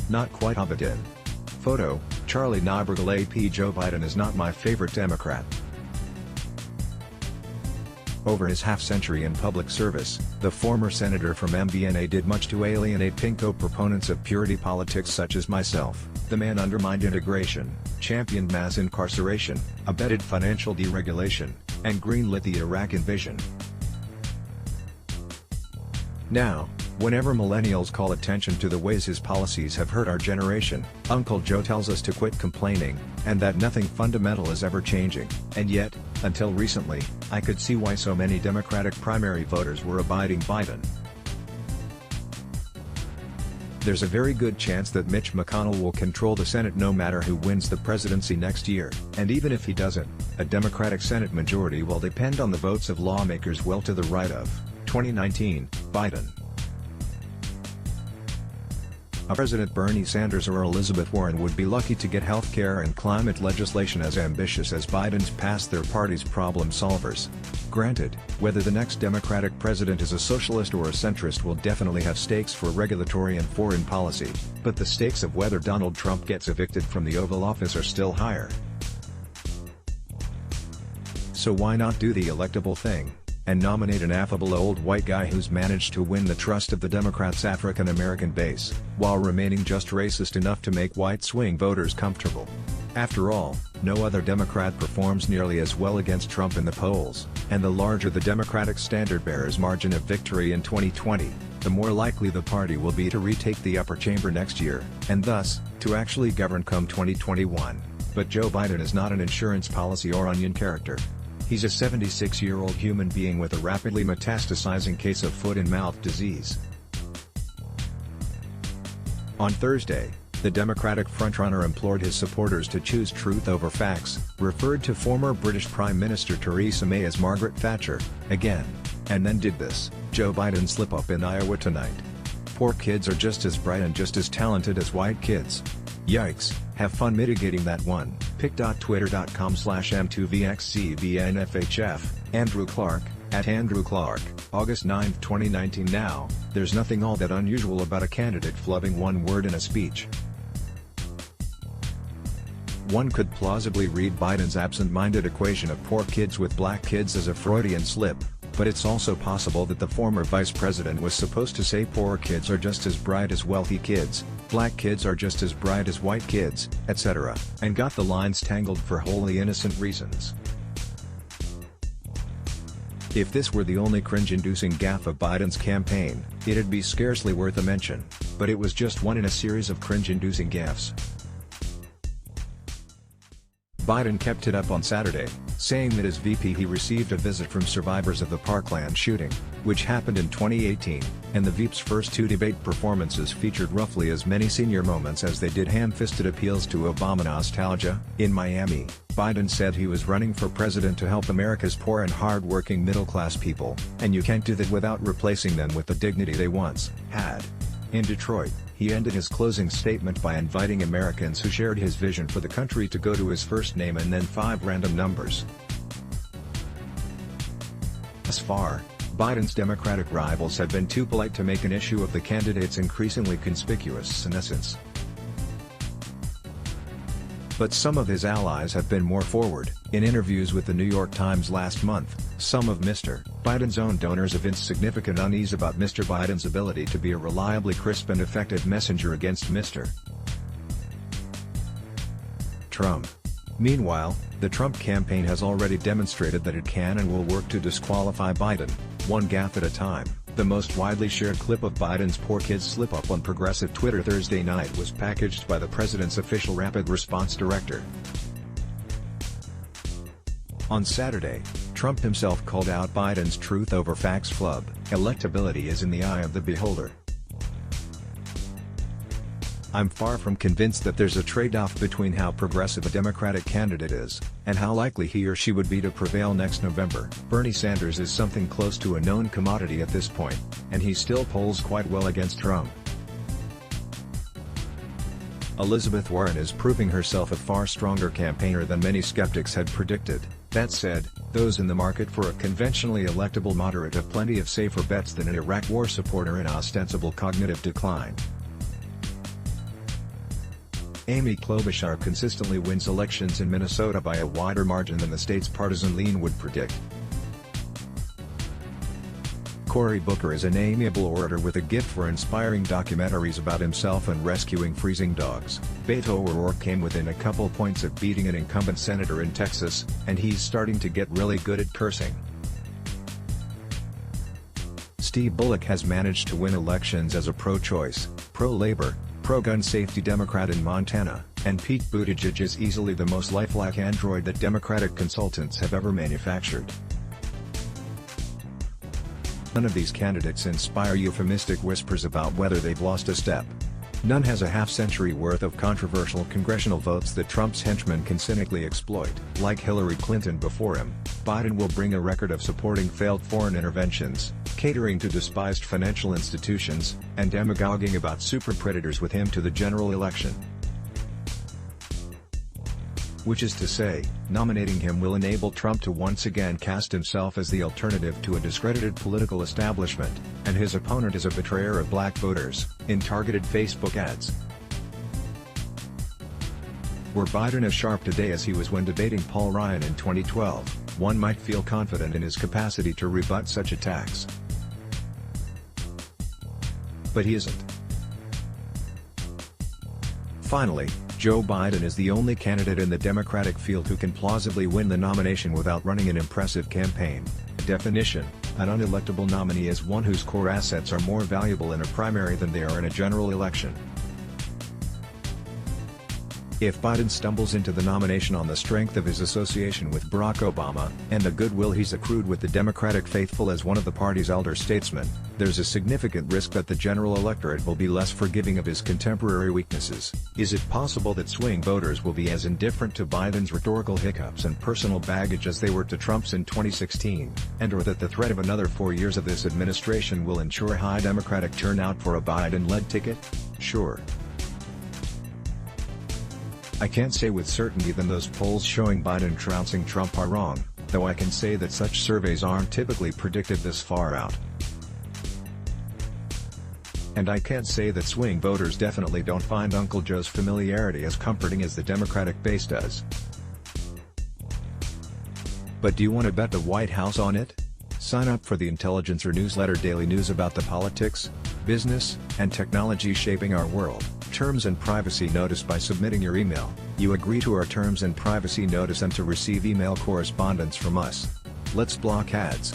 Not quite abidin. Photo, Charlie Neibergall AP. Joe Biden is not my favorite Democrat. Over his half-century in public service, the former senator from MBNA did much to alienate pinko proponents of purity politics such as myself. The man undermined integration, championed mass incarceration, abetted financial deregulation, and greenlit the Iraq invasion. Now, whenever millennials call attention to the ways his policies have hurt our generation, Uncle Joe tells us to quit complaining, and that nothing fundamental is ever changing. And yet, until recently, I could see why so many Democratic primary voters were abiding Biden. There's a very good chance that Mitch McConnell will control the Senate no matter who wins the presidency next year, and even if he doesn't, a Democratic Senate majority will depend on the votes of lawmakers well to the right of 2019 Biden. President Bernie Sanders or Elizabeth Warren would be lucky to get health care and climate legislation as ambitious as Biden's past their party's problem solvers. Granted, whether the next Democratic president is a socialist or a centrist will definitely have stakes for regulatory and foreign policy, but the stakes of whether Donald Trump gets evicted from the Oval Office are still higher. So why not do the electable thing, and nominate an affable old white guy who's managed to win the trust of the Democrats' African American base, while remaining just racist enough to make white swing voters comfortable. After all, no other Democrat performs nearly as well against Trump in the polls, and the larger the Democratic standard-bearer's margin of victory in 2020, the more likely the party will be to retake the upper chamber next year, and thus, to actually govern come 2021. But Joe Biden is not an insurance policy or onion character. He's a 76-year-old human being with a rapidly metastasizing case of foot and mouth disease. On Thursday, the Democratic frontrunner implored his supporters to choose truth over facts, referred to former British Prime Minister Theresa May as Margaret Thatcher, again, and then did this: Joe Biden slip up in Iowa tonight. Poor kids are just as bright and just as talented as white kids. Yikes, have fun mitigating that one. pic.twitter.com/m2vxcvnfhf, Andrew Clark, @Andrew Clark, August 9, 2019. Now, there's nothing all that unusual about a candidate flubbing one word in a speech. One could plausibly read Biden's absent-minded equation of poor kids with black kids as a Freudian slip, but it's also possible that the former vice president was supposed to say poor kids are just as bright as wealthy kids, black kids are just as bright as white kids, etc., and got the lines tangled for wholly innocent reasons. If this were the only cringe-inducing gaffe of Biden's campaign, it'd be scarcely worth a mention, but it was just one in a series of cringe-inducing gaffes. Biden kept it up on Saturday, saying that as VP he received a visit from survivors of the Parkland shooting, which happened in 2018, and the VP's first two debate performances featured roughly as many senior moments as they did ham-fisted appeals to Obama nostalgia. In Miami, Biden said he was running for president to help America's poor and hard-working middle-class people, and you can't do that without replacing them with the dignity they once had. In Detroit, he ended his closing statement by inviting Americans who shared his vision for the country to go to his first name and then 5 random numbers. Thus far, Biden's Democratic rivals have been too polite to make an issue of the candidate's increasingly conspicuous senescence. But some of his allies have been more forward. In interviews with the New York Times last month, some of Mr. Biden's own donors evinced significant unease about Mr. Biden's ability to be a reliably crisp and effective messenger against Mr. Trump. Meanwhile, the Trump campaign has already demonstrated that it can and will work to disqualify Biden, one gaffe at a time. The most widely shared clip of Biden's poor kids slip-up on progressive Twitter Thursday night was packaged by the president's official rapid response director. On Saturday, Trump himself called out Biden's truth over facts flub. Electability is in the eye of the beholder. I'm far from convinced that there's a trade-off between how progressive a Democratic candidate is, and how likely he or she would be to prevail next November. Bernie Sanders is something close to a known commodity at this point, and he still polls quite well against Trump. Elizabeth Warren is proving herself a far stronger campaigner than many skeptics had predicted. That said, those in the market for a conventionally electable moderate have plenty of safer bets than an Iraq war supporter in ostensible cognitive decline. Amy Klobuchar consistently wins elections in Minnesota by a wider margin than the state's partisan lean would predict. Cory Booker is an amiable orator with a gift for inspiring documentaries about himself and rescuing freezing dogs. Beto O'Rourke came within a couple points of beating an incumbent senator in Texas, and he's starting to get really good at cursing. Steve Bullock has managed to win elections as a pro-choice, pro-labor, pro-gun safety Democrat in Montana, and Pete Buttigieg is easily the most lifelike android that Democratic consultants have ever manufactured. None of these candidates inspire euphemistic whispers about whether they've lost a step. None has a half-century worth of controversial congressional votes that Trump's henchmen can cynically exploit. Like Hillary Clinton before him, Biden will bring a record of supporting failed foreign interventions, catering to despised financial institutions, and demagoguing about super-predators with him to the general election. Which is to say, nominating him will enable Trump to once again cast himself as the alternative to a discredited political establishment, and his opponent as a betrayer of black voters, in targeted Facebook ads. Were Biden as sharp today as he was when debating Paul Ryan in 2012, one might feel confident in his capacity to rebut such attacks. But he isn't. Finally, Joe Biden is the only candidate in the Democratic field who can plausibly win the nomination without running an impressive campaign. Definition: an unelectable nominee is one whose core assets are more valuable in a primary than they are in a general election. If Biden stumbles into the nomination on the strength of his association with Barack Obama, and the goodwill he's accrued with the Democratic faithful as one of the party's elder statesmen, there's a significant risk that the general electorate will be less forgiving of his contemporary weaknesses. Is it possible that swing voters will be as indifferent to Biden's rhetorical hiccups and personal baggage as they were to Trump's in 2016, or that the threat of another 4 years of this administration will ensure high Democratic turnout for a Biden-led ticket? Sure. I can't say with certainty that those polls showing Biden trouncing Trump are wrong, though I can say that such surveys aren't typically predicted this far out. And I can't say that swing voters definitely don't find Uncle Joe's familiarity as comforting as the Democratic base does. But do you want to bet the White House on it? Sign up for the Intelligencer newsletter, daily news about the politics, business, and technology shaping our world. Terms and privacy notice. By submitting your email, you agree to our terms and privacy notice and to receive email correspondence from us. Let's block ads.